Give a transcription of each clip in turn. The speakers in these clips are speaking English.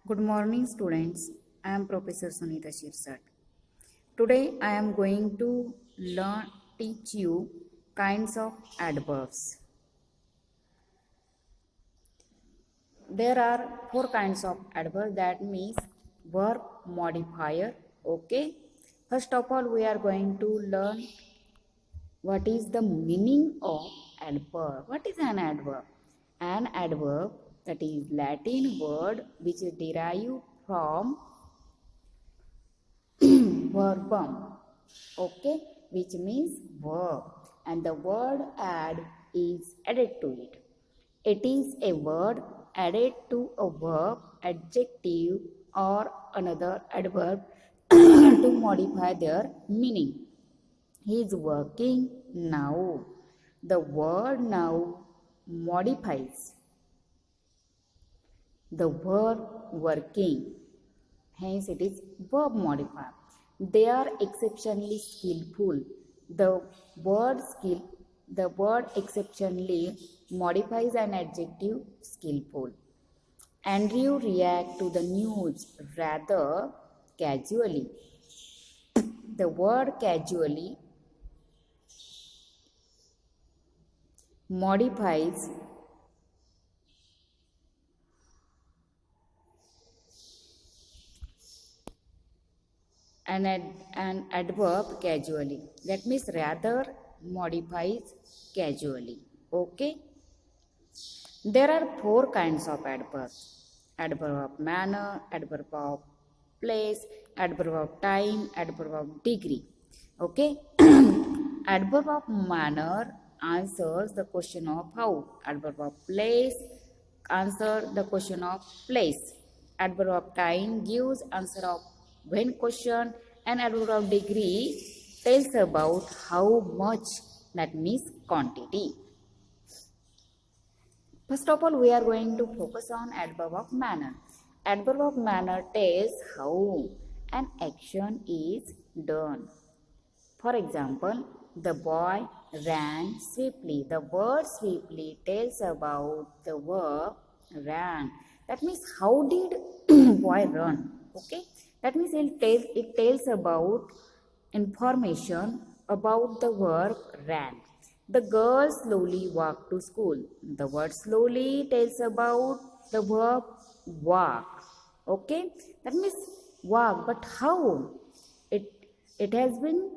Good morning, students. I am Professor Sunita Shirsat. Today, I am going to teach you kinds of adverbs. There are four kinds of adverbs. That means verb modifier. Okay. First of all, we are going to learn what is the meaning of adverb. What is an adverb? An adverb, that is Latin word which is derived from verbum, okay, which means verb, and the word add is added to it. It is a word added to a verb, adjective, or another adverb to modify their meaning. He is working now. The word now modifies the verb working. Hence, it is verb modifier. They are exceptionally skillful. The the word exceptionally modifies an adjective skillful. Andrew react to the news rather casually. The word casually modifies an adverb casually. That means rather modifies casually. Okay. There are four kinds of adverbs: adverb of manner, adverb of place, adverb of time, adverb of degree. Okay. Adverb of manner answers the question of how. Adverb of place answers the question of place. Adverb of time gives answer of when question, and adverb of degree tells about how much, that means quantity. First of all, we are going to focus on adverb of manner. Adverb of manner tells how an action is done. For example, the boy ran swiftly. The word swiftly tells about the verb ran. That means how did boy run? Okay. That means it tells about information about the verb ran. The girl slowly walked to school. The word slowly tells about the verb walk. Okay. That means walk. But how? It, it has been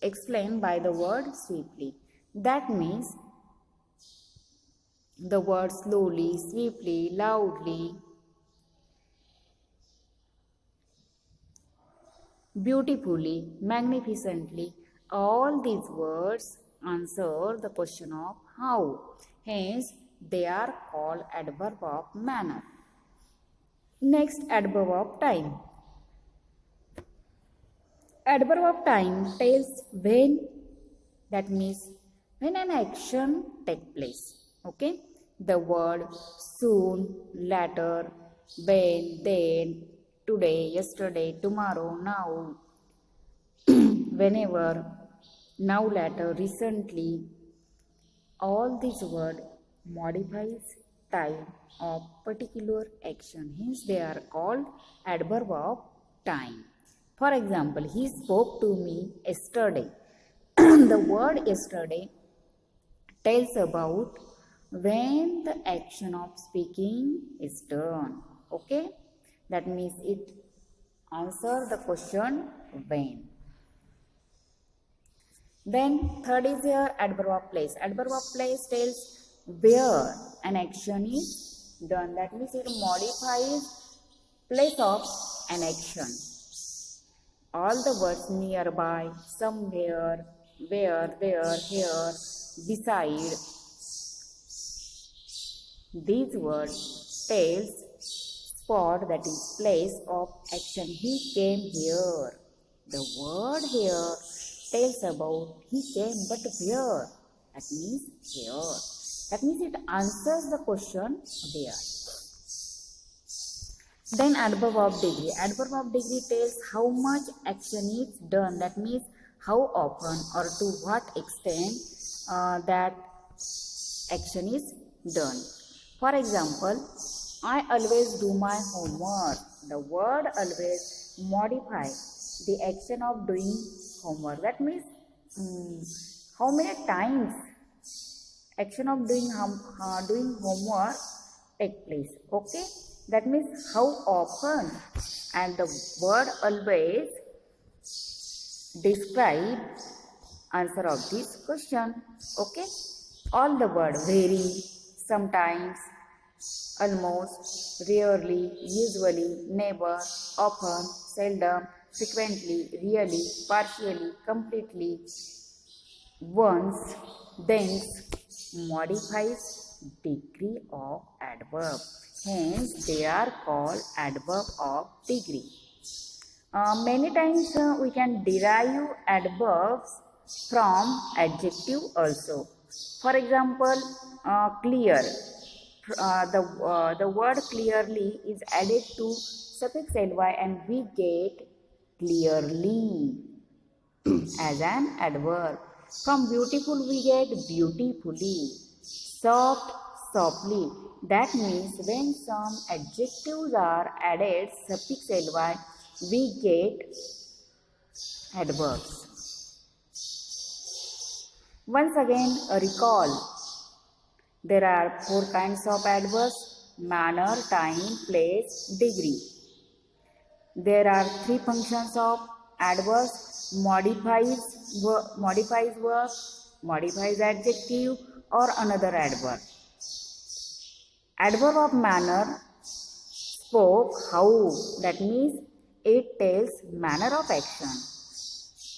explained by the word swiftly. That means the word slowly, swiftly, loudly, beautifully, magnificently, all these words answer the question of how. Hence, they are called adverb of manner. Next, adverb of time. Adverb of time tells when, that means when an action takes place. Okay. The word soon, later, when, then, today, yesterday, tomorrow, now, whenever, now, later, recently, all these words modifies time of particular action. Hence, they are called adverb of time. For example, he spoke to me yesterday. The word yesterday tells about when the action of speaking is done. Okay, that means it answers the question when. Then third is here adverb of place. Adverb of place tells where an action is done. That means it modifies place of an action. All the words nearby, somewhere, where, there, here, beside. These words tells spot, that is place of action. He came here. The word here tells about he came, but where? That means here. That means it answers the question there. Then adverb of degree. Adverb of degree tells how much action is done. That means how often or to what extent that action is done. For example, I always do my homework. The word always modify the action of doing homework. That means how many times action of doing homework take place. Okay, that means how often, and the word always describe answer of this question. Okay, all the word very, sometimes, almost, rarely, usually, never, often, seldom, frequently, really, partially, completely, once, thence, modifies degree of adverb. Hence, they are called adverb of degree. Many times we can derive adverbs from adjective also. For example, clear. The word clearly is added to suffix ly and we get clearly as an adverb. From beautiful we get beautifully. Soft, softly. That means when some adjectives are added suffix ly, we get adverbs. Once again, recall. There are 4 kinds of adverbs: manner, time, place, degree. There are 3 functions of adverbs: modifies verb, modifies adjective, or another adverb. Adverb of manner, spoke how, that means it tells manner of action.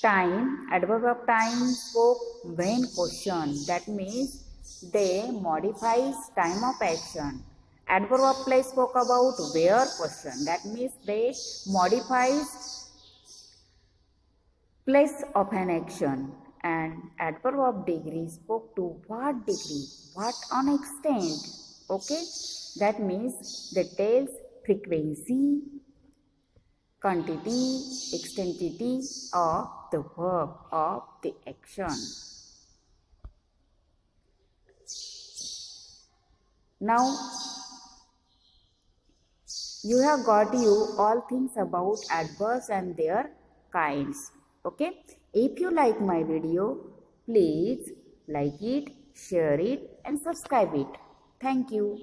Time, adverb of time, spoke when question, that means they modifies time of action. Adverb of place spoke about where question, that means they modifies place of an action. And adverb of degree spoke to what degree, what on extent. Okay, that means they tells frequency, quantity, extensity of the verb of the action. Now, you have got all things about adverbs and their kinds. Okay. If you like my video, please like it, share it and subscribe it. Thank you.